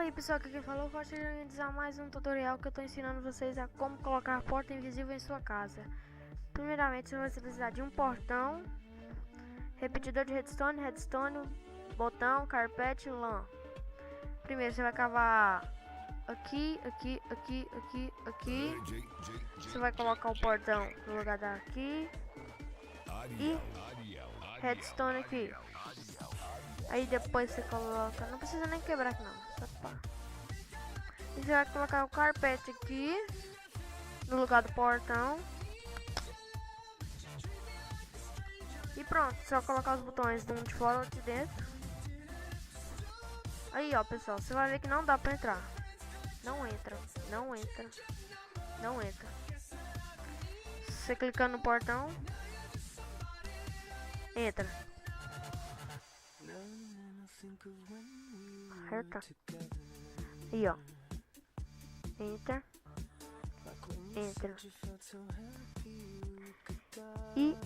aí pessoal, aqui quem falou, gostaria de realizar mais um tutorial que eu estou ensinando vocês a como colocar porta invisível em sua casa. Primeiramente você vai precisar de um portão, repetidor de redstone, botão, carpete, lã. Primeiro você vai cavar aqui. Você vai colocar o portão no lugar daqui e redstone aqui. Aí depois você coloca, não precisa nem quebrar aqui não, só pá. E você vai colocar o carpete aqui no lugar do portão. E pronto, só colocar os botões de um de fora e outro de dentro. Aí ó pessoal, você vai ver que não dá pra entrar. Não entra. Você clicando no portão, entra. Certo? Aí ó, entra. E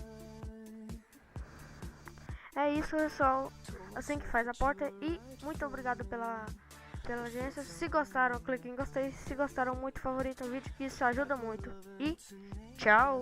é isso pessoal, assim que faz a porta. E muito obrigado pela audiência. Se gostaram, clique em gostei. Se gostaram, muito favorito o vídeo, que isso ajuda muito. E tchau!